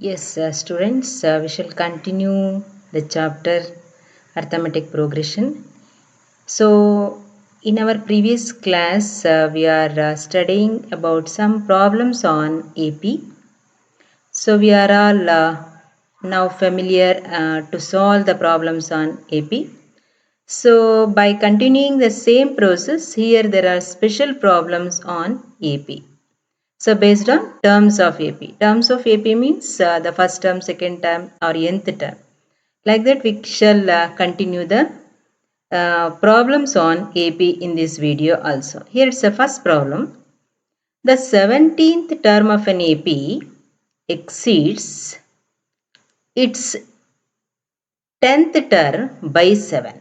Yes, students, we shall continue the chapter arithmetic progression. So, in our previous class, we are studying about some problems on AP. So, we are all now familiar to solve the problems on AP. So, by continuing the same process, here there are special problems on AP. So based on terms of AP. Terms of AP means the first term, second term or nth term. Like that we shall continue the problems on AP in this video also. Here is the first problem. The 17th term of an AP exceeds its 10th term by 7.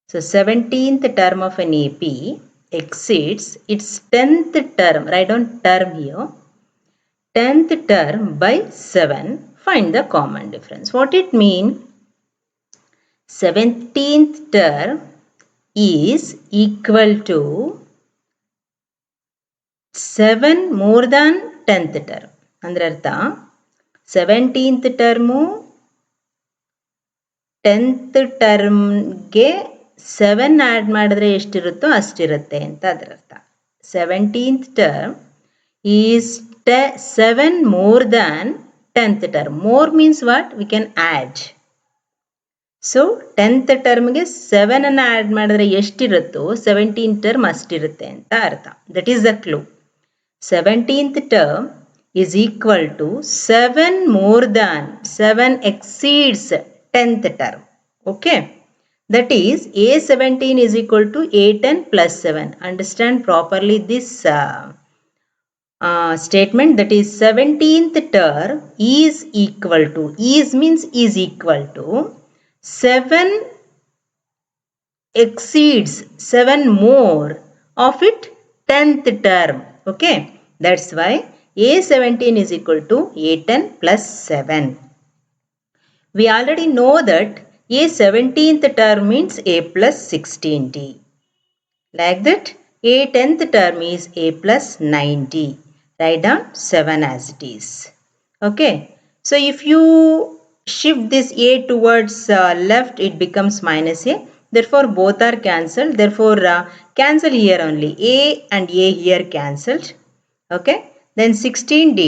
So 17th term of an AP exceeds its 10th term. Write down term here. 10th term by 7, find the common difference. What it mean? 17th term is equal to 7 more than 10th term. ಅಂದ್ರೆ ಅರ್ಥ 17th termu 10th termಗೆ 7 add ಮಾಡಿದ್ರೆ ಎಷ್ಟಿರುತ್ತೋ ಅಷ್ಟಿರುತ್ತೆ ಅಂತ ಅದರ ಅರ್ಥ. 17th term is 7 more than 10th term. More means what? We can add. So 10th termಗೆ 7 ಅನ್ನು add ಮಾಡಿದ್ರೆ ಎಷ್ಟಿರುತ್ತೋ 17th term ಅಷ್ಟಿರುತ್ತೆ ಅಂತ ಅರ್ಥ. That is the clue. 17th term is equal to 7 more than 7 exceeds 10th term. Okay. That is A17 is equal to A10 plus 7. Understand properly this statement, that is 17th term is equal to, is means is equal to 7 exceeds 7 more of it 10th term. Okay, that's why A17 is equal to A10 plus 7. We already know that A17th term means A plus 16D. Like that, A 10th term is A plus 90. Write down 7 as it is. Okay. So if you shift this A towards left, it becomes minus A. Therefore, both are cancelled. Therefore, cancel here only. A and A here cancelled. Okay. Then 16D,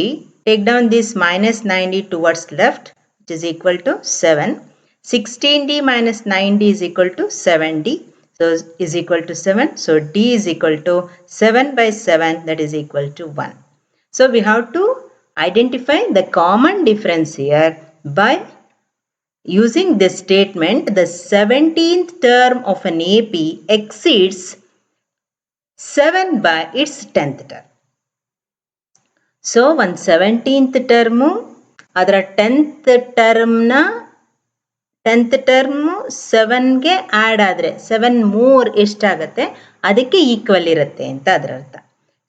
take down this minus 90 towards left, which is equal to 7. 16D minus 90 is equal to 7D. So is equal to 7. So D is equal to 7 by 7, that is equal to 1. So we have to identify the common difference here by using this statement. The 17th term of an AP exceeds 7 by its 10th term. So one 17th term ಅದರ 10th termನ 10th term 7ಗೆ add ಆದರೆ 7 ಮೂರ್ ಎಷ್ಟಾಗುತ್ತೆ ಅದಕ್ಕೆ equal ಇರುತ್ತೆ ಅಂತ ಅದರ ಅರ್ಥ.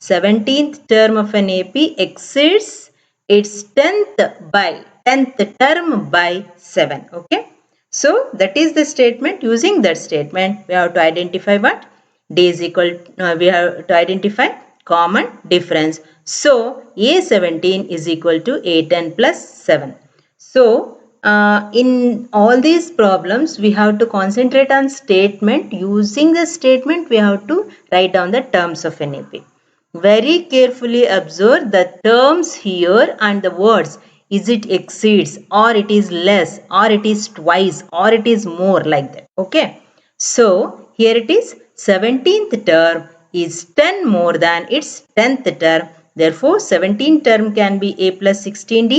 17th term of an AP exceeds its 10th term by 7. Okay. So that is the statement. Using that statement, we have to identify what? D is equal, we have to identify common difference. So A17 is equal to A10 plus 7. So in all these problems, we have to concentrate on statement. Using the statement, we have to write down the terms of an AP. Very carefully observe the terms here and the words. Is it exceeds, or it is less, or it is twice, or it is more, like that. Okay. So here it is 17th term is 10 more than its 10th term. Therefore 17th term can be A plus 16D.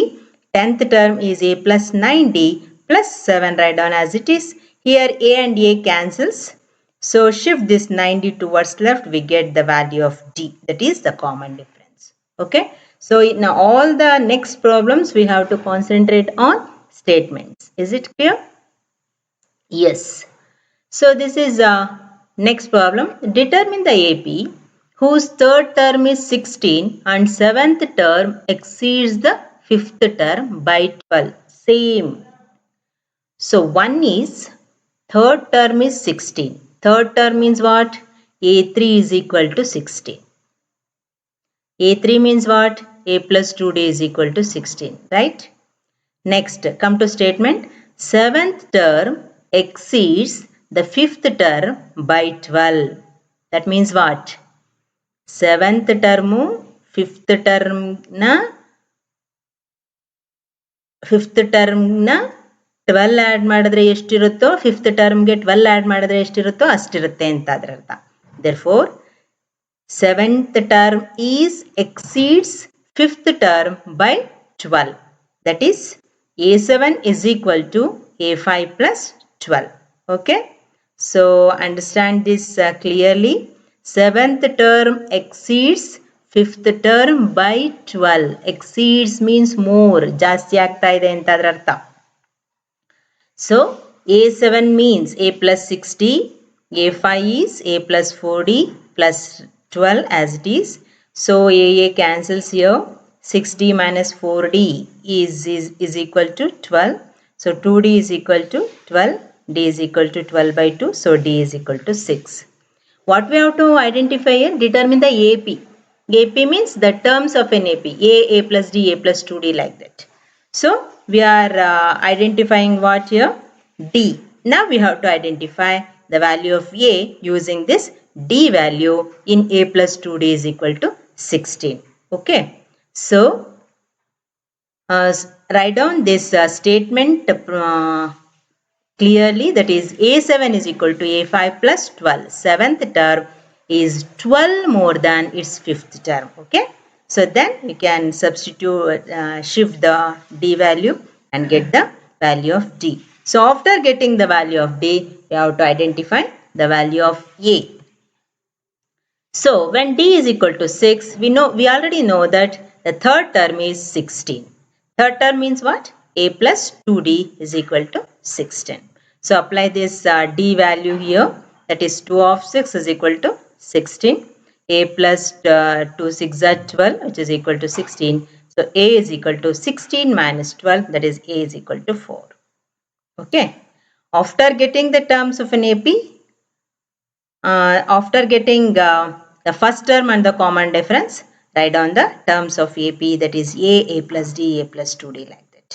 10th term is A plus 9D plus 7. Write down as it is. Here A and A cancels. So shift this 90 towards left, we get the value of D. That is the common difference. Okay. So in all the next problems, we have to concentrate on statements. Is it clear? Yes. So this is next problem. Determine the AP whose third term is 16 and 7th term exceeds the 5th term by 12. Same. So one is third term is 16. Third term means what? A3 is equal to 16. A3 means what? A plus 2D is equal to 16, right? Next, come to statement. 7th term exceeds the 5th term by 12. That means what? 7th term 5th term na 5th term na 12 add ಮಾಡಿದ್ರೆ ಎಷ್ಟಿರುತ್ತೋ 5th ಟರ್ಮ್ಗೆ 12 add ಮಾಡಿದ್ರೆ ಎಷ್ಟಿರುತ್ತೋ ಅಷ್ಟಿರುತ್ತೆ ಅಂತ ಅದರ ಅರ್ಥ. Therefore, 7th term is exceeds 5th term by 12. That is A7 is equal to A5 plus 12. Okay. So understand this clearly. 7th term exceeds 5th term by 12. Exceeds means more. ಜಾಸ್ತಿ ಆಗ್ತಾ ಇದೆ ಅಂತ ಅದರ ಅರ್ಥ. So A7 means A plus 60. A5 is A plus 40 plus 12 as it is. So A cancels here. 60 minus 4D is equal to 12. So 2D is equal to 12. D is equal to 12 by 2. So D is equal to 6. What we have to identify here? Determine the AP. AP means the terms of an AP. A plus D, A plus 2D like that. So we are identifying what here? D. Now we have to identify the value of A using this D value in A plus 2D is equal to 16. Okay. So write down this statement clearly, that is A7 is equal to A5 plus 12. 7th term is 12 more than its 5th term. Okay. So then we can substitute, shift the D value and get the value of D. So after getting the value of D, we have to identify the value of A. So when D is equal to 6, we already know that the third term is 16. Third term means what? A plus 2D is equal to 16. So apply this D value here. That is 2 of 6 is equal to 16. A plus 2 6 are 12, which is equal to 16. So A is equal to 16 minus 12. That is A is equal to 4. Okay. After getting the terms of an AP, after getting the first term and the common difference, write down the terms of AP, that is A plus D, A plus 2D like that.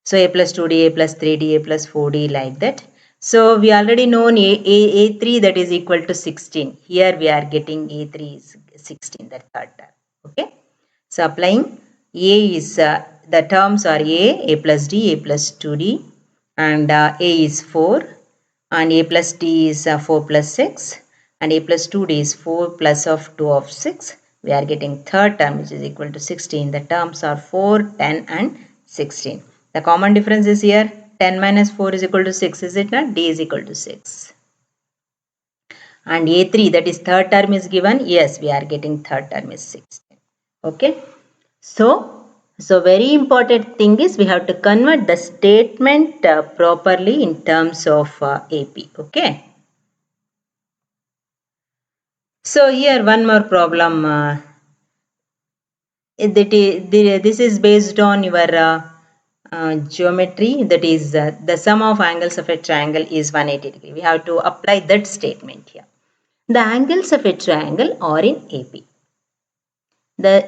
So A plus 2D, A plus 3D, A plus 4D like that. So we already know A3 that is equal to 16. Here we are getting A3 is 16, that third term. Okay. So applying A is, the terms are A plus D, A plus 2D, and A is 4, and A plus D is 4 plus 6, and A plus 2D is 4 plus of 2 of 6. We are getting third term which is equal to 16. The terms are 4, 10 and 16. The common difference is here. 10 minus 4 is equal to 6. Is it not? D is equal to 6. And A3, that is third term is given. Yes, we are getting third term is 16. Okay. So very important thing is we have to convert the statement properly in terms of AP. Okay. So here one more problem. This is based on your geometry. That is the sum of angles of a triangle is 180 degree. We have to apply that statement here. The angles of a triangle are in AP.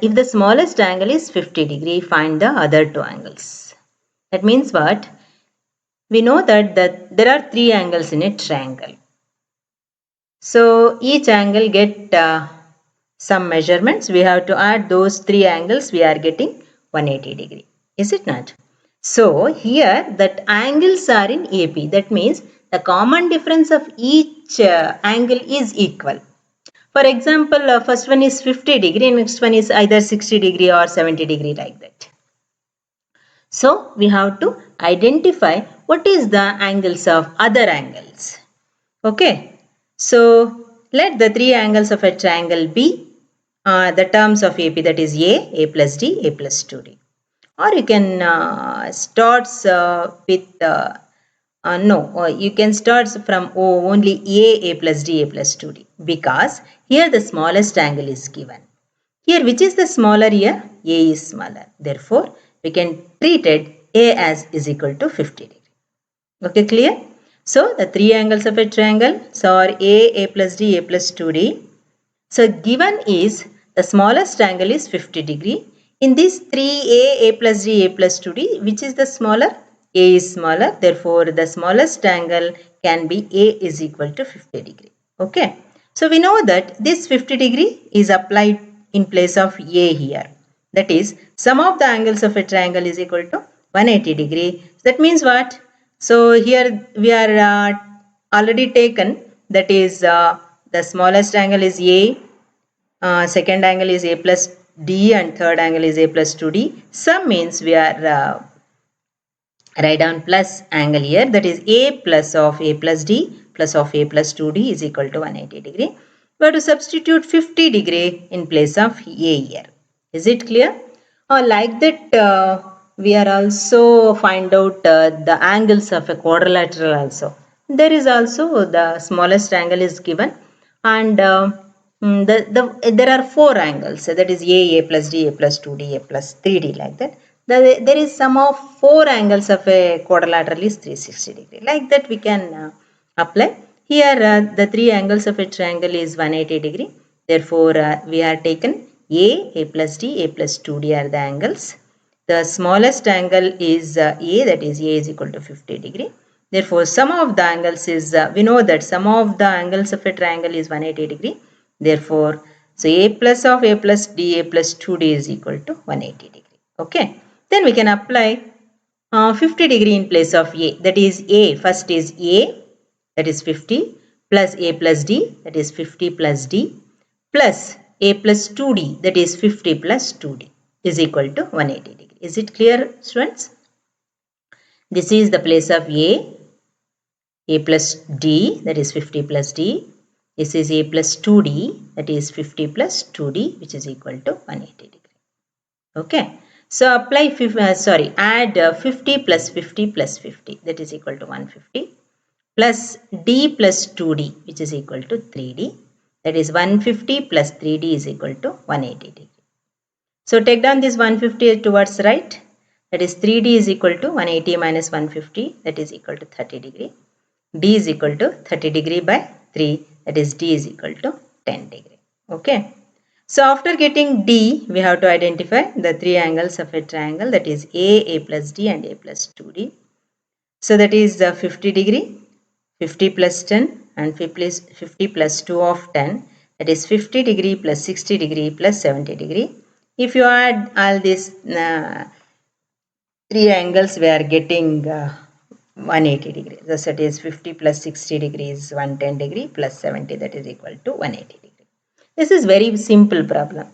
If the smallest angle is 50 degree, find the other two angles. That means what? We know that there are three angles in a triangle. So each angle get some measurements. We have to add those three angles. We are getting 180 degree. Is it not? So here that angles are in AP. That means the common difference of each angle is equal. For example, first one is 50 degree, next one is either 60 degree or 70 degree like that. So we have to identify what is the angles of other angles. Okay. So let the three angles of a triangle be the terms of AP, that is A plus D, A plus 2D. Or you can start with you can start from only A plus D, A plus 2D, because here the smallest angle is given. Here which is the smaller here? A is smaller. Therefore, we can treat it A as is equal to 50 degree. Okay, clear? So the three angles of a triangle are A plus D, A plus 2D. So given is the smallest angle is 50 degree. In this 3a, a plus d, a plus 2d, which is the smaller? A is smaller. Therefore, the smallest angle can be A is equal to 50 degree. Okay. So, we know that this 50 degree is applied in place of A here. That is, sum of the angles of a triangle is equal to 180 degree. That means what? So, here we are already taken, that is the smallest angle is A, second angle is A plus D, and third angle is A plus 2D. Sum means we are write down plus angle here, that is A plus of A plus D plus of A plus 2D is equal to 180 degree. We have to substitute 50 degree in place of A here. Is it clear? Like that we are also find out the angles of a quadrilateral also. There is also the smallest angle is given, and there are four angles, that is A plus D, A plus 2D, A plus 3D, like that. There is sum of four angles of a quadrilateral is 360 degree. Like that we can apply. Here the three angles of a triangle is 180 degree. Therefore, we are taken A plus D, A plus 2D are the angles. The smallest angle is A, that is A is equal to 50 degree. Therefore, sum of the angles is, we know that sum of the angles of a triangle is 180 degree. Therefore, so A plus of A plus D, A plus 2D is equal to 180 degree. Okay. Then we can apply 50 degree in place of A. That is A, first is A, that is 50, plus A plus D, that is 50 plus D, plus A plus 2D, that is 50 plus 2D, is equal to 180 degree. Is it clear, students? This is the place of A plus D, that is 50 plus D. This is A plus 2D, that is 50 plus 2D, which is equal to 180 degree. Okay. So apply, add 50 plus 50 plus 50, that is equal to 150, plus D plus 2D, which is equal to 3D, that is 150 plus 3D is equal to 180 degree. So take down this 150 towards right, that is 3D is equal to 180 minus 150, that is equal to 30 degree. D is equal to 30 degree by 3, that is D is equal to 10 degree. Okay. So after getting D, we have to identify the three angles of a triangle, that is A plus D, and A plus 2D. So that is 50 degree, 50 plus 10, and 50 plus 2 of 10. That is 50 degree plus 60 degree plus 70 degree. If you add all these three angles, we are getting 180 degree. Thus it is 50 plus 60 degrees 110 degree plus 70, that is equal to 180 degree. This is very simple problem.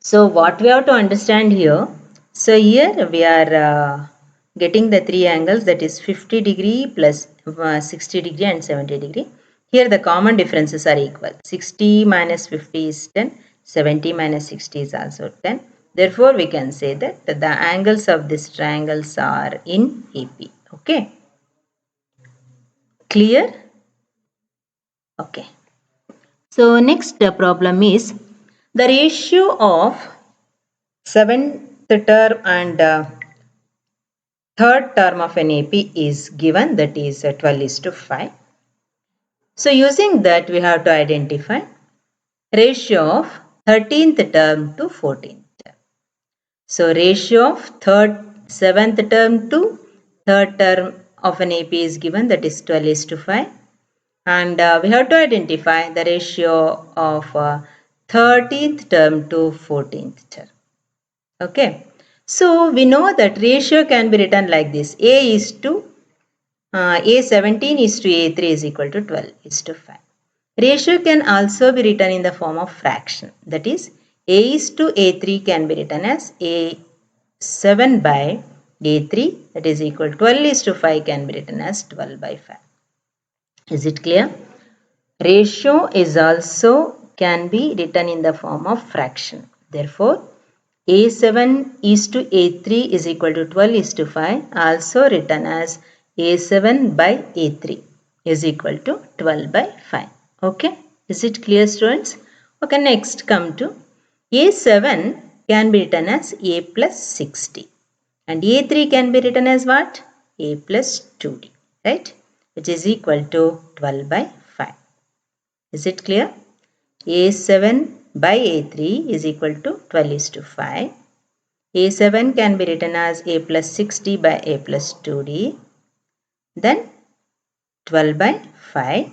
So what we have to understand here, so here we are getting the three angles, that is 50 degree plus 60 degree and 70 degree. Here the common differences are equal. 60 minus 50 is 10, 70 minus 60 is also 10. Therefore, we can say that the angles of these triangles are in AP. Okay. Clear? Okay. So next problem is the ratio of seventh term and third term of an AP is given, that is 12:5. So using that we have to identify ratio of 13th term to 14th term. So ratio of seventh term to third term of an AP is given, that is 12:5. And we have to identify the ratio of 13th term to 14th term. Okay. So we know that ratio can be written like this. A17 is to A3 is equal to 12 is to 5. Ratio can also be written in the form of fraction. That is, A is to A3 can be written as A7 by A3, that is equal to 12 is to 5 can be written as 12 by 5. Is it clear? Ratio is also can be written in the form of fraction. Therefore, A7 is to A3 is equal to 12 is to 5, also written as A7 by A3 is equal to 12 by 5. Okay, is it clear, students? Okay, next come to A7 can be written as A plus 60 and A3 can be written as what? A plus 2D, right? Which is equal to 12 by 5. Is it clear? A7 by A3 is equal to 12 is to 5. A7 can be written as A plus 6D by A plus 2D. Then 12 by 5.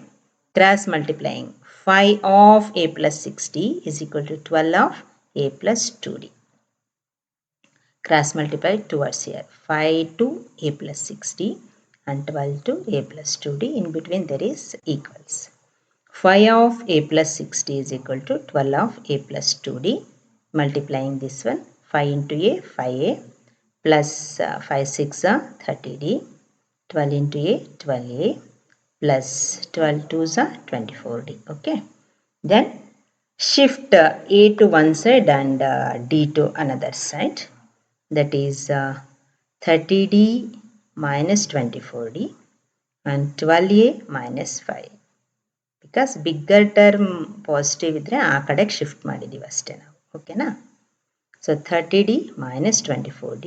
Cross multiplying. 5 of A plus 6D is equal to 12 of A plus 2D. Cross multiply towards here. 5 to A plus 6D and 12 to A plus 2D. In between there is equals. 5 of A plus 6D is equal to 12 of A plus 2D. Multiplying this one. 5 into A, 5A plus 5 6 are 30D. 12 into A, 12A plus 12 2s are 24D. Okay. Then shift A to one side and D to another side. That is 30D minus 24D and 12A minus 5. Because bigger term positive idre ಆ ಕಡೆಗೆ shift ಮಾಡಿದೀವಿ ಅಷ್ಟೇ ನಾವು. ಓಕೆನಾ? So 30D minus 24D,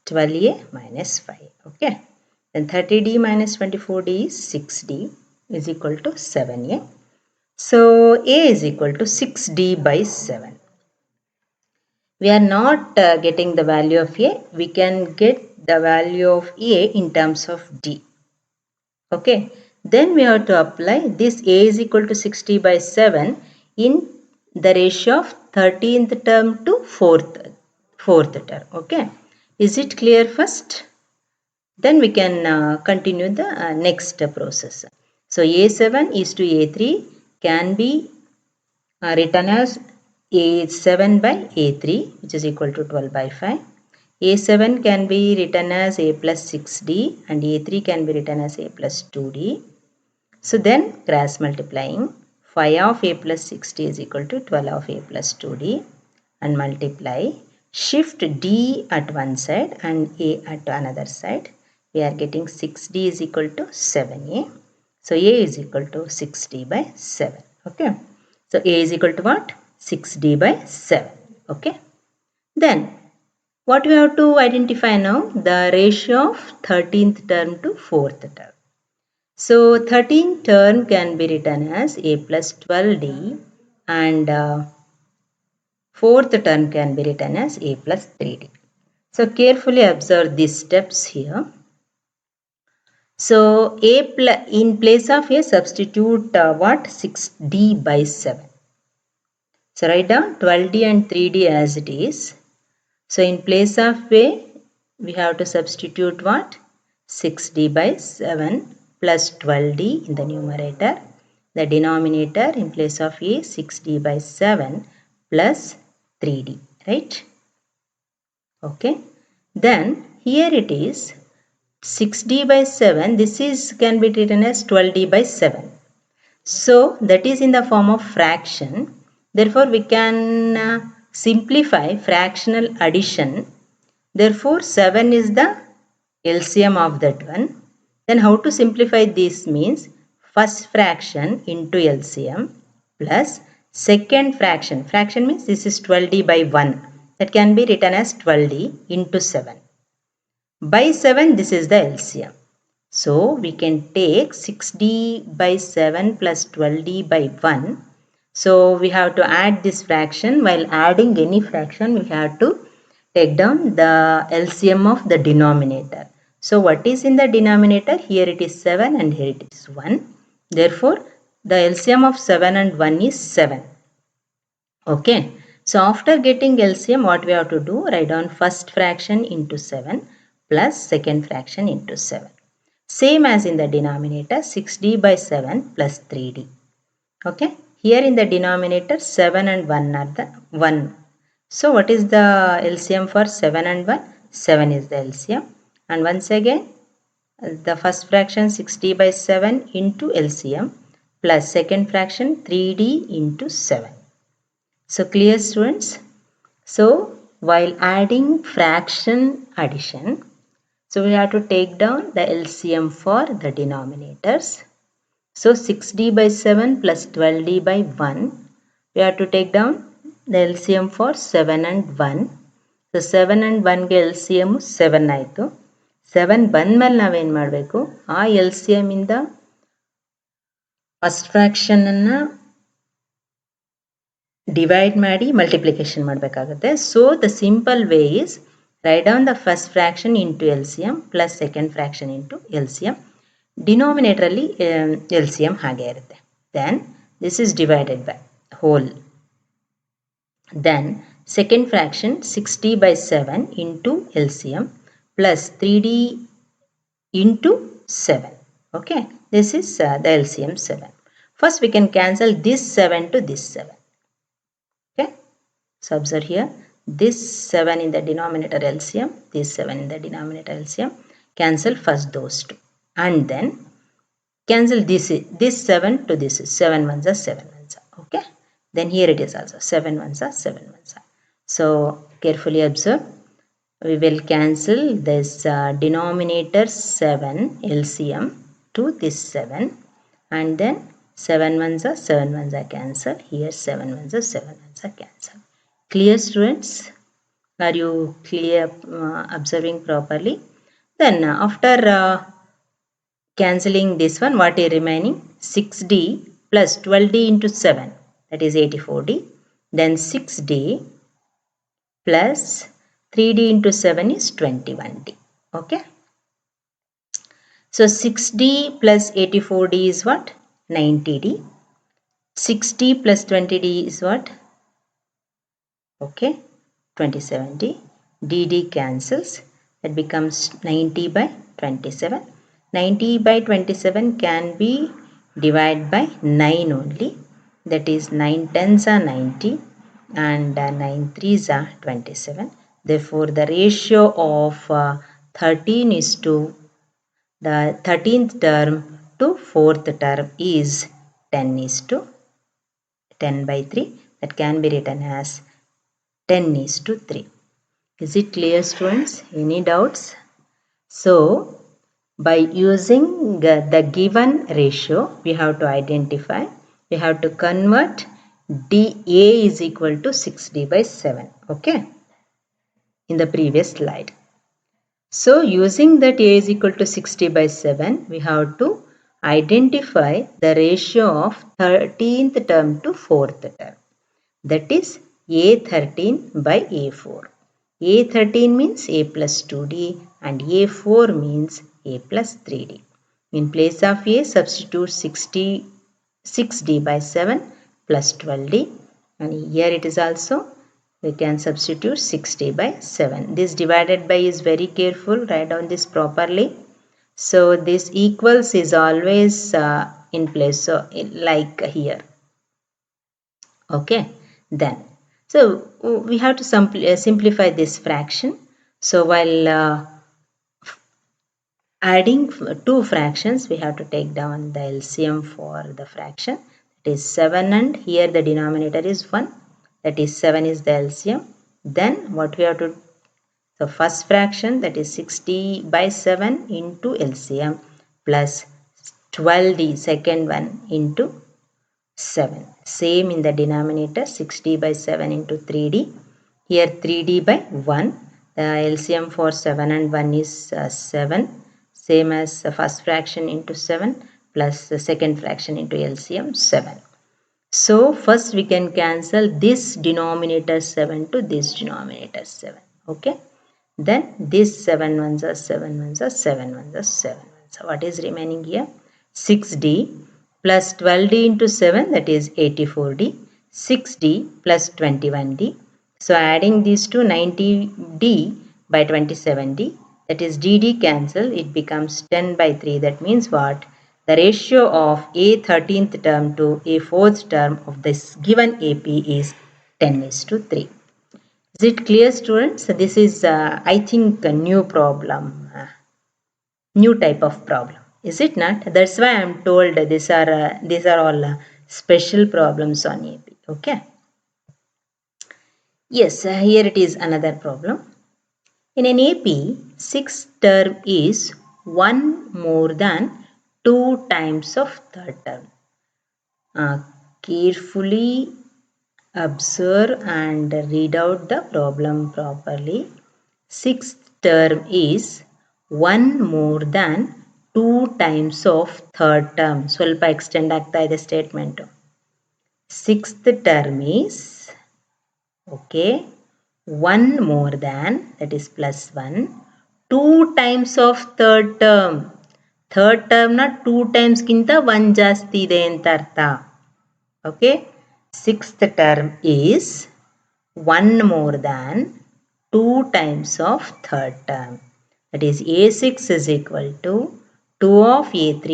12A minus 5. Okay. Then 30D minus 24D is 6D is equal to 7A. So A is equal to 6D by 7. We are not getting the value of A. We can get the value of A in terms of D. Okay. Then we have to apply this A is equal to 60 by 7 in the ratio of 13th term to 4th term. Okay. Is it clear first? Then we can continue the next process. So A7 is to A3 can be written as A7 by A3 which is equal to 12 by 5. A7 can be written as A plus 6D and A3 can be written as A plus 2D. So then cross multiplying 5 of A plus 6D is equal to 12 of A plus 2D and multiply shift D at one side and A at another side. We are getting 6D is equal to 7A. So A is equal to 6D by 7. Okay. So A is equal to what? 6D by 7. Okay. Then what we have to identify now? The ratio of 13th term to 4th term. So 13th term can be written as A plus 12D and 4th term can be written as A plus 3D. So carefully observe these steps here. So in place of A substitute what? 6D by 7. So write down 12D and 3D as it is. So in place of A we have to substitute what? 6D by 7 plus 12D in the numerator. The denominator in place of A 6D by 7 plus 3D. Right? Okay. Then here it is 6D by 7. This is can be written as 12D by 7. So that is in the form of fraction. Therefore we can simplify fractional addition. Therefore 7 is the LCM of that one. Then how to simplify this means first fraction into LCM plus second fraction. Fraction means this is 12D by 1. That can be written as 12D into 7. By 7 this is the LCM. So we can take 6D by 7 plus 12D by 1. So we have to add this fraction. While adding any fraction we have to take down the LCM of the denominator. So what is in the denominator? Here it is 7 and here it is 1. Therefore the LCM of 7 and 1 is 7. Okay. So after getting LCM what we have to do? Write down first fraction into 7 plus second fraction into 7. Same as in the denominator 6D by 7 plus 3D. Okay. Here in the denominator 7 and 1 are the 1. So what is the LCM for 7 and 1? 7 is the LCM. And once again the first fraction 6D by 7 into LCM plus second fraction 3D into 7. So clear students? So while adding fraction addition, so we have to take down the LCM for the denominators. So 6D by 7 plus 12D by 1. We have to take down the LCM for 7 and 1. So 7 and 1 ಗೆ LCM 7 ಆಯಿತು. 7 ಬಂದಮೇಲೆ ನಾವೇನು ಮಾಡಬೇಕು? ಆ LCM ಇಂದ first fraction ಅನ್ನು divide ಮಾಡಿ multiplication ಮಾಡಬೇಕಾಗುತ್ತೆ. So the simple way is write down the first fraction into LCM plus second fraction into LCM. Denominator ಅಲ್ಲಿ LCM ಹಾಗೆ ಇರುತ್ತೆ. Then this is divided by whole. Then second fraction 60 by 7 into LCM plus 3D into 7. Okay, this is the LCM 7. First we can cancel this 7 to this 7. Okay, so observe here, this 7 in the denominator LCM, this 7 in the denominator LCM, cancel first those two, and then cancel this 7 to this 7 ones are 7 ones are. Okay, then here it is also 7 ones are 7 ones are. So carefully observe, we will cancel this denominator 7 LCM to this 7, and then 7 ones are 7 ones are cancelled. Here 7 ones are 7 ones are cancelled. Clear, students? Are you clear, observing properly? Then after cancelling this one, what is remaining? 6D plus 12D into 7, that is 84D. Then 6D plus 3D into 7 is 21D. Okay. So 6D plus 84D is what? 90D. 6D plus 20D is what? Okay, 27D. DD cancels. It becomes 90 by 27. 90 by 27 can be divided by 9 only. That is 9 tens are 90 and 9 threes are 27. Therefore, the ratio of 13 is to the 13th term to 4th term is 10 is to 10 by 3. That can be written as 10 is to 3. Is it clear, students? Any doubts? So, by using the given ratio, we have to identify, we have to convert dA is equal to 6D by 7. Okay, in the previous slide. So using that A is equal to 60 by 7, we have to identify the ratio of 13th term to 4th term. That is A13 by A4. A13 means A plus 2D and A4 means A plus 3D. In place of A, substitute 6D by 7 plus 12D, and here it is also we can substitute 60 by 7. This divided by is very careful, write down this properly. So this equals is always in place, so like here. Okay, then so we have to simplify this fraction. So while adding two fractions, we have to take down the LCM for the fraction. It is 7 and here the denominator is 1. That is 7 is the LCM. Then what we have to, so first fraction, that is 60 by 7 into LCM plus 12D, second one, into 7. Same in the denominator, 60 by 7 into 3D. Here 3D by 1. The LCM for 7 and 1 is 7. Same as the first fraction into 7 plus the second fraction into LCM 7. So first we can cancel this denominator 7 to this denominator 7. Okay. Then this 7 ones are 7 ones are 7 ones are 7 ones. So what is remaining here? 6D plus 12D into 7, that is 84D. 6D plus 21D. So adding these two, 90D by 27D, that is DD cancel, it becomes 10 by 3. That means what? The ratio of A 13th term to A 4th term of this given AP is 10 is to 3. Is it clear, students? So this is, I think, a new problem, new type of problem. Is it not? That's why I am told these are all special problems on AP. Okay. Yes, here it is another problem. In an AP, sixth term is 1 more than 2 times of third term. Carefully observe and read out the problem properly. Sixth term is 1 more than 2 times of third term. ಸ್ವಲ್ಪ extend ಆಗ್ತಾ ಇದೆ statement. Sixth term is, okay, 1 more than, that is plus 1, 2 times of third term. Third term na 2 times ginta 1 ಜಾಸ್ತಿ ಇದೆ ಅಂತ ಅರ್ಥ. Okay, sixth term is 1 more than 2 times of third term. That is A6 is equal to 2 of A3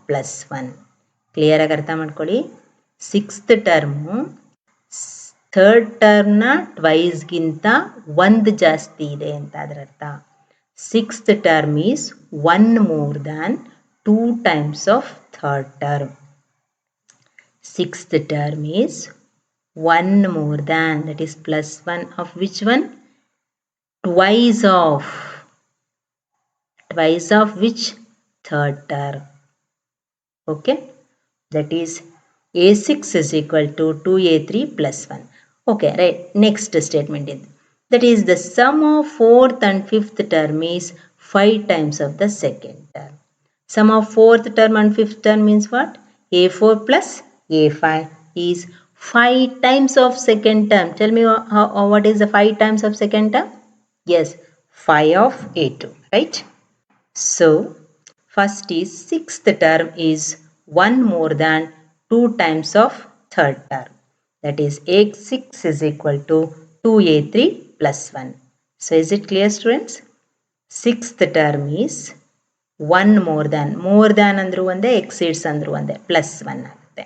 plus 1. Clear ಆಗಿ ಅರ್ಥ ಮಾಡ್ಕೊಳ್ಳಿ. Sixth term third ಟರ್ಮ್ನ ಟ್ವೈಸ್ಗಿಂತ 1 ಜಾಸ್ತಿ ಇದೆ ಅಂತ ಅದರ ಅರ್ಥ. Sixth term is 1 more than 2 times of third term. Sixth term is 1 more than, that is plus 1 of which one? Twice of which? Third term. Okay, that is A6 is equal to 2A3 plus 1. Okay, right, next statement is, that is the sum of fourth and fifth term is 5 times of the second term. Sum of fourth term and fifth term means what? A4 plus A5 is 5 times of second term. Tell me what is the 5 times of second term? Yes, 5 of A2, right? So, first is sixth term is 1 more than 2 times of third term. That is A6 is equal to 2A3 plus 1. So, is it clear, students? Sixth term is 1 more than ಅಂದ್ರೂ ಒಂದೇ, exceeds ಅಂದ್ರೂ ಒಂದೇ, plus 1 ಆಗುತ್ತೆ.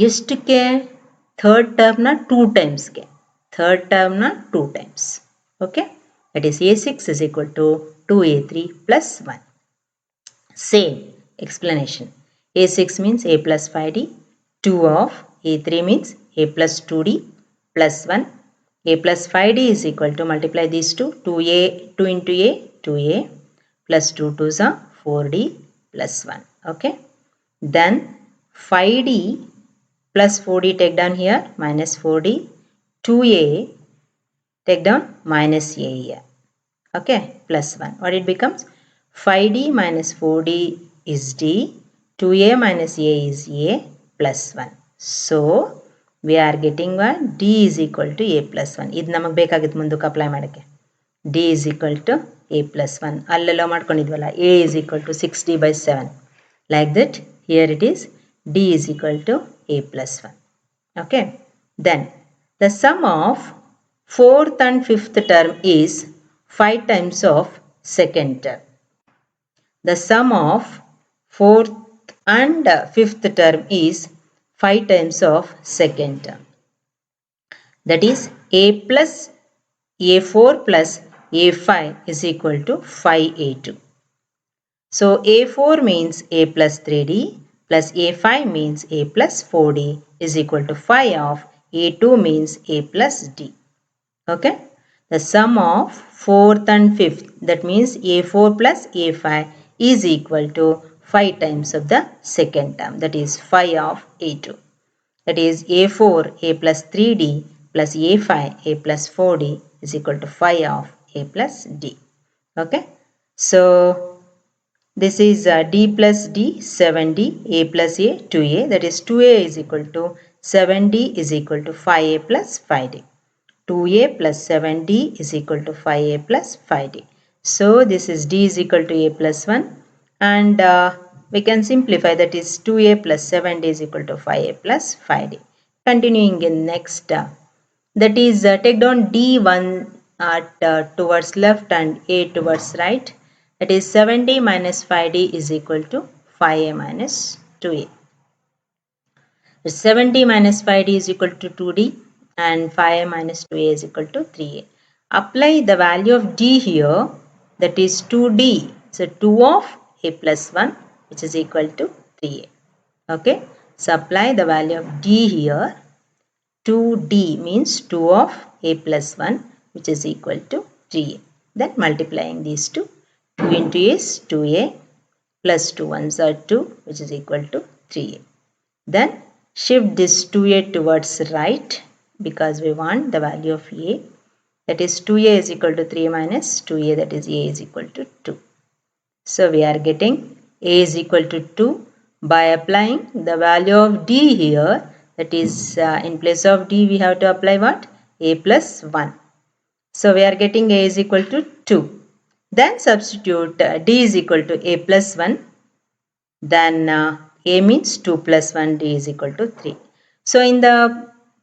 ಎಷ್ಟಕ್ಕೆ? Third ಟರ್ಮ್ನ 2 ಟೈಮ್ಸ್ಗೆ. Third ಟರ್ಮ್ನ 2 times. Okay, that is A6 is equal to 2A3 plus 1. Same explanation. A6 means A plus 5D. 2 of A3 means A plus 2D plus 1. A plus 5D is equal to, multiply these two, 2A, 2 into A, 2A plus 2 2s are 4D plus 1. Okay, then 5D plus 4D take down here, minus 4D, 2A take down, minus A here. Okay, plus 1. What it becomes? 5D minus 4D is D, 2A minus A is A plus 1. So, we are getting one, D is equal to A plus 1. ಇದು ನಮಗೆ ಬೇಕಾಗಿತ್ತು ಮುಂದಕ್ಕೆ apply ಮಾಡೋಕ್ಕೆ. D is equal to A plus 1. ಅಲ್ಲೆಲ್ಲ ಮಾಡ್ಕೊಂಡಿದ್ವಲ್ಲ, A is equal to 6D by 7. Like that, here it is, D is equal to A plus 1. Okay, then the sum of fourth and fifth term is 5 times of second term. The sum of fourth and fifth term is 5 times of second term. That is A plus A4 plus A5 is equal to 5A2. So A4 means A plus 3D plus A5 means A plus 4D is equal to 5 of A2 means A plus D. Okay, the sum of fourth and fifth, that means A4 plus A5 is equal to 5 times of the second term, that is 5 of A2. That is A4 A plus 3D plus A5 A plus 4D is equal to 5 of A plus D. Okay, so this is D plus D, 7D, A plus A, 2A, that is 2A is equal to 7D is equal to 5A plus 5D. 2A plus 7D is equal to 5A plus 5D. So, this is D is equal to A plus 1, and we can simplify, that is 2A plus 7D is equal to 5A plus 5D. Continuing in next, that is take down D1 at towards left and A towards right. That is 7D minus 5D is equal to 5A minus 2A. 7D minus 5D is equal to 2D and 5A minus 2A is equal to 3A. Apply the value of D here, that is 2D. So 2 of A plus 1 which is equal to 3A. Okay, so apply the value of D here. 2D means 2 of A plus 1 which is equal to 3A. Then multiplying these two, 2 into A is 2A plus 2 ones are 2 which is equal to 3A. Then shift this 2A towards right because we want the value of A, that is 2A is equal to 3 minus 2A, that is A is equal to 2. So we are getting A is equal to 2 by applying the value of D here, That is in place of D we have to apply what? A plus 1. So we are getting A is equal to 2. Then substitute D is equal to A plus 1. Then A means 2 plus 1, D is equal to 3. So in the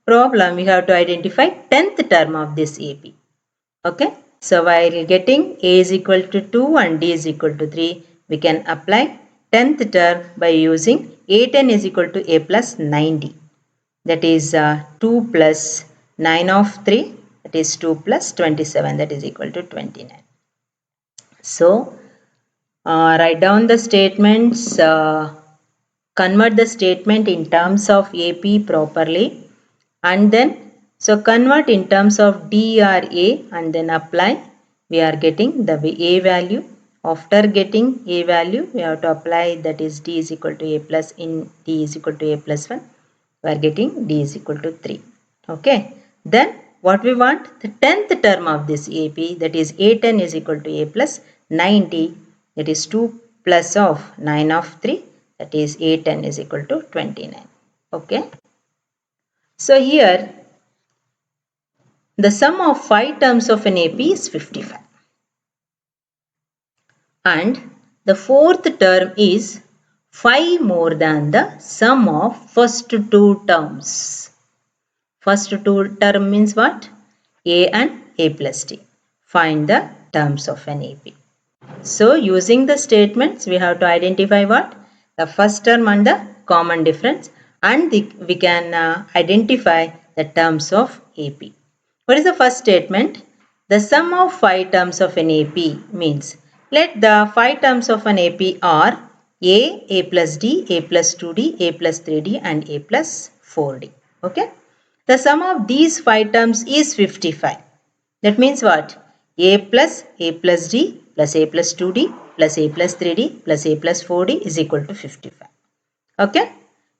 problem we have to identify 10th term of this AP. Okay. So while getting A is equal to 2 and D is equal to 3, we can apply 10th term by using A10 is equal to A plus 90. That is 2 plus 9 of 3, that is 2 plus 27, that is equal to 29. So write down the statements, convert the statement in terms of AP properly, and then so convert in terms of D or A and then apply. We are getting the A value. After getting A value, we have to apply, that is D is equal to A plus, in D is equal to A plus 1. We are getting D is equal to 3. Okay. Then what we want? The 10th term of this AP, that is A10 is equal to A plus 90. That is 2 plus of 9 of 3. That is A10 is equal to 29. Okay. So here the sum of 5 terms of an AP is 55. And the fourth term is 5 more than the sum of first two terms. First two term means what? A and A plus D. Find the terms of an AP. So using the statements we have to identify what? The first term and the common difference, and we can identify the terms of AP. What is the first statement? The sum of 5 terms of an AP means, let the 5 terms of an AP are A plus D, A plus 2D, A plus 3D and A plus 4D. Okay. The sum of these 5 terms is 55. That means what? A plus D plus A plus 2D plus A plus 3D plus A plus 4D is equal to 55. Okay.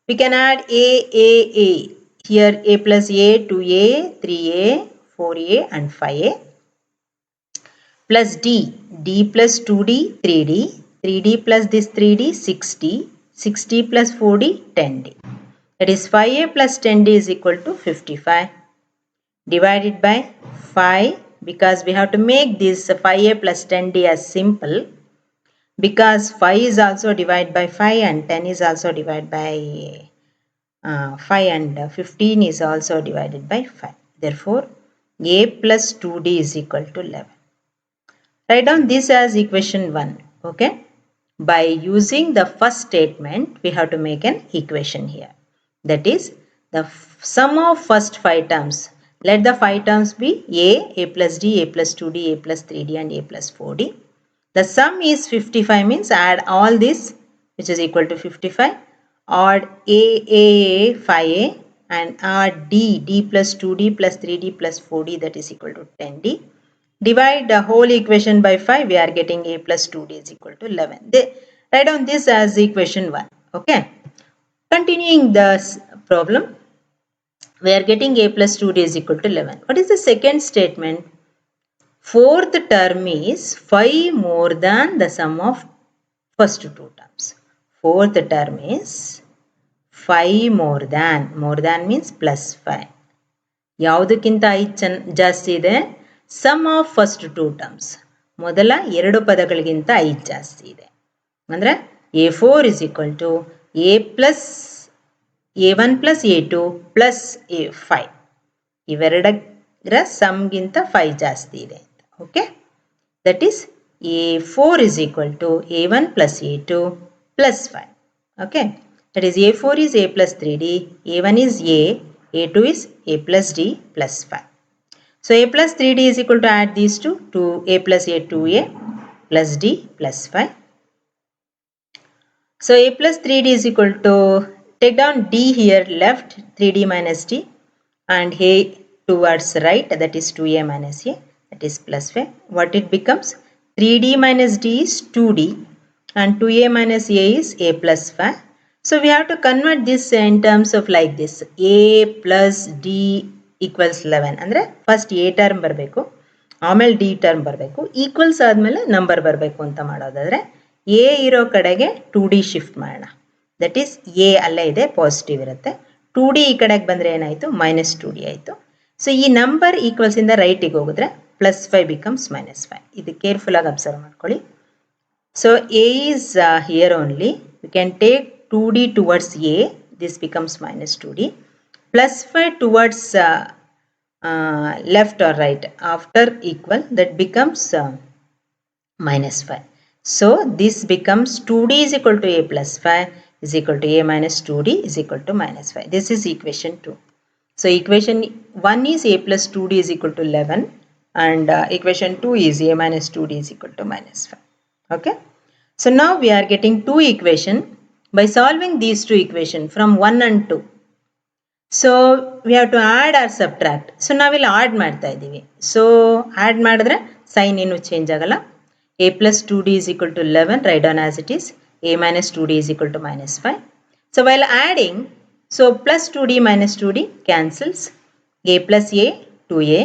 We can add A. Here A plus A, 2A, 3A, 4A and 5A. Plus D plus 2D, 3D, 3D plus this 3D, 6D, 6D plus 4D, 10D. That is 5A plus 10D is equal to 55. Divided by 5, because we have to make this 5A plus 10D as simple, because 5 is also divided by 5 and 10 is also divided by 5 and 15 is also divided by 5. Therefore, A plus 2D is equal to 11. Write down this as equation 1. Okay. By using the first statement, we have to make an equation here. That is the sum of first 5 terms. Let the 5 terms be A plus D, A plus 2D, A plus 3D and A plus 4D. The sum is 55 means add all this which is equal to 55. Add A 5A and add D plus 2D plus 3D plus 4D, that is equal to 10D. Divide the whole equation by 5, we are getting A plus 2D is equal to 11. Write down this as equation 1. Okay. Continuing the problem, we are getting A plus 2D is equal to 11. What is the second statement? Fourth term is 5 more than the sum of first two terms. Fourth term is 5 more than means plus 5. ಯಾವುದಕ್ಕಿಂತ 5 ಜಾಸ್ತಿ ಇದೆ? Sum of first two terms, ಮೊದಲ ಎರಡು ಪದಗಳಿಗಿಂತ 5 ಜಾಸ್ತಿ ಇದೆ. ಅಂದರೆ A4 is equal to A plus A1 plus A2 plus A5. ಇವೆರಡರ ಸಮ್ಗಿಂತ 5 ಜಾಸ್ತಿ ಇದೆ. Okay. That is A4 is equal to A1 plus A2 plus 5. Okay. That is A4 is A plus 3D, A1 is A2 is A plus D plus 5. So A plus 3D is equal to, add these two, to A plus A 2A plus D plus 5. So A plus 3D is equal to, take down D here left, 3D minus D, and A towards right, that is 2A minus A, that is plus 5. What it becomes? 3D minus D is 2D and 2A minus A is A plus 5. So we have to convert this in terms of like this, A plus D equals 11. ಅಂದರೆ first A term ಬರಬೇಕು, ಆಮೇಲೆ D term ಬರಬೇಕು, equals ಆದಮೇಲೆ number ಬರಬೇಕು ಅಂತ ಮಾಡೋದಾದರೆ A ಇರೋ ಕಡೆಗೆ 2D ಶಿಫ್ಟ್ ಮಾಡೋಣ. ದಟ್ ಈಸ್ A ಅಲ್ಲೇ ಇದೆ, ಪಾಸಿಟಿವ್ ಇರುತ್ತೆ. 2d ಈ ಕಡೆಗೆ ಬಂದರೆ ಏನಾಯಿತು -2d ಆಯಿತು. ಸೊ ಈ ನಂಬರ್ ಈಕ್ವಲ್ಸಿಂದ ರೈಟಿಗೆ ಹೋಗಿದ್ರೆ +5 becomes -5. ಇದು ಕೇರ್ಫುಲ್ಲಾಗಿ ಅಬ್ಸರ್ವ್ ಮಾಡ್ಕೊಳ್ಳಿ. So a is here only. We can take 2d towards a. This becomes -2d. +5 towards left or right after equal, that becomes -5. So this becomes 2d is equal to a plus 5 is equal to a minus 2d is equal to -5. This is equation 2. So equation 1 is a plus 2d is equal to 11 and equation 2 is a minus 2d is equal to -5. Okay. So now we are getting two equation by solving these two equation from 1 and 2. So we have to add or subtract. So ನಾವಿಲ್ಲಿ add ಮಾಡ್ತಾ ಇದ್ದೀವಿ. So add ಮಾಡಿದ್ರೆ sign ಏನು change ಆಗಲ್ಲ. a plus 2d is equal to 11, write down as it is. a minus 2d is equal to -5. So while adding, so plus 2d minus 2d cancels. a plus a, 2a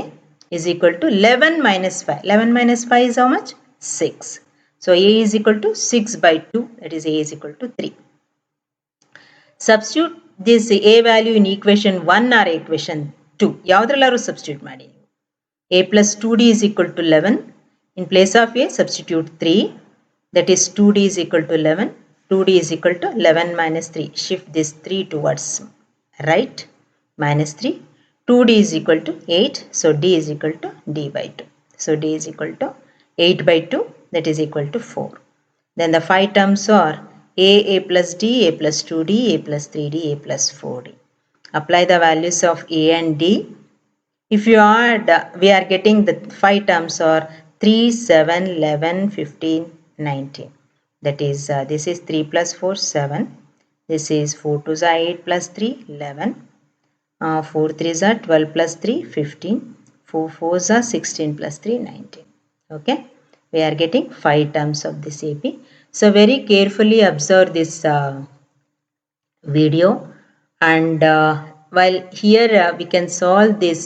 is equal to 11 minus 5. 11 minus 5 is how much? 6. So a is equal to 6 by 2, that is a is equal to 3. Substitute this a value in equation 1 or equation 2. ಯಾವುದರಲ್ಲಾದರೂ substitute ಮಾಡಿ. a plus 2d is equal to 11. In place of a, substitute 3. That is 2d is equal to 11. 2d is equal to 11 minus 3. Shift this 3 towards right. Minus 3. 2d is equal to 8. So d is equal to d by 2. So d is equal to 8 by 2. That is equal to 4. Then the 5 terms are a plus d, a plus 2d, a plus 3d, a plus 4d. Apply the values of a and d. If you add, we are getting the 5 terms are 3, 7, 11, 15, 19. That is, this is 3 plus 4, 7. This is 4 2s are 8 plus 3, 11. 4 3s are 12 plus 3, 15. 4 4s are 16 plus 3, 19. Okay. We are getting 5 terms of this AP. So very carefully observe this video, and while here we can solve this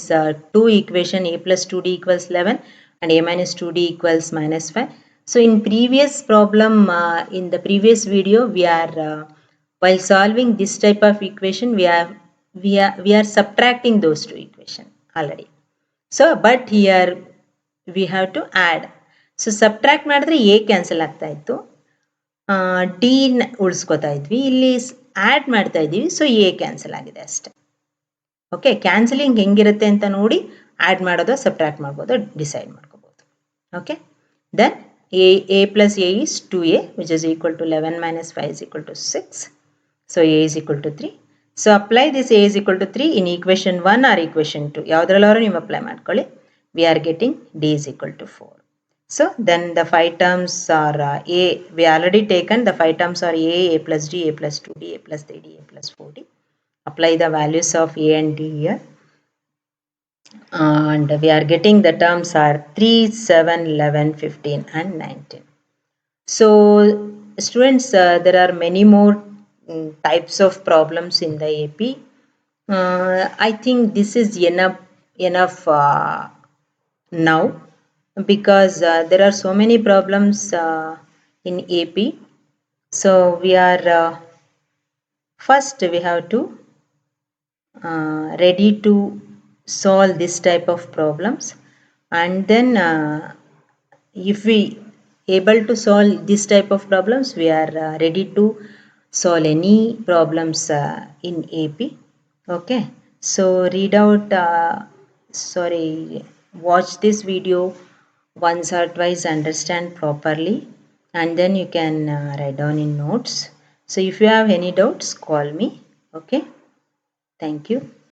two equation, a plus 2d equals 11 and a minus 2d equals -5. So in previous problem, in the previous video, we are while solving this type of equation, we are subtracting those two equation already. So but here we have to add. So subtract ಮಾಡಿದ್ರೆ A cancel ಆಗ್ತಾ ಇತ್ತು, D ಉಳಿಸ್ಕೋತಾ ಇದ್ವಿ. ಇಲ್ಲಿ add ಮಾಡ್ತಾ ಇದ್ದೀವಿ, so A cancel ಆಗಿದೆ ಅಷ್ಟೆ. Okay, cancelling ಹೆಂಗಿರುತ್ತೆ ಅಂತ ನೋಡಿ ಆ್ಯಡ್ ಮಾಡೋದು ಸಬ್ಟ್ರಾಕ್ಟ್ ಮಾಡ್ಬೋದು, ಡಿಸೈಡ್ ಮಾಡ್ಕೋಬೋದು. Okay, then a plus a is 2a which is equal to 11 minus 5 is equal to 6. So a is equal to 3. So apply this a is equal to 3 in equation 1 or equation 2. ಯಾವುದ್ರಲ್ಲಾದ್ರೂ ನೀವು apply ಮಾಡ್ಕೊಳ್ಳಿ. We are getting D is equal to 4. So then the 5 terms are a, we already taken the 5 terms are a plus d, a plus 2d, a plus 3d, a plus 4d. Apply the values of a and d here. And we are getting the terms are 3, 7, 11, 15 and 19. So students, there are many more types of problems in the AP. I think this is enough now, because there are so many problems in AP. So we are first we have to ready to solve this type of problems, and then if we able to solve this type of problems, we are ready to solve any problems in AP. Okay, so read out watch this video once or twice, understand properly, and then you can write down in notes. So if you have any doubts, call me. Okay, thank you.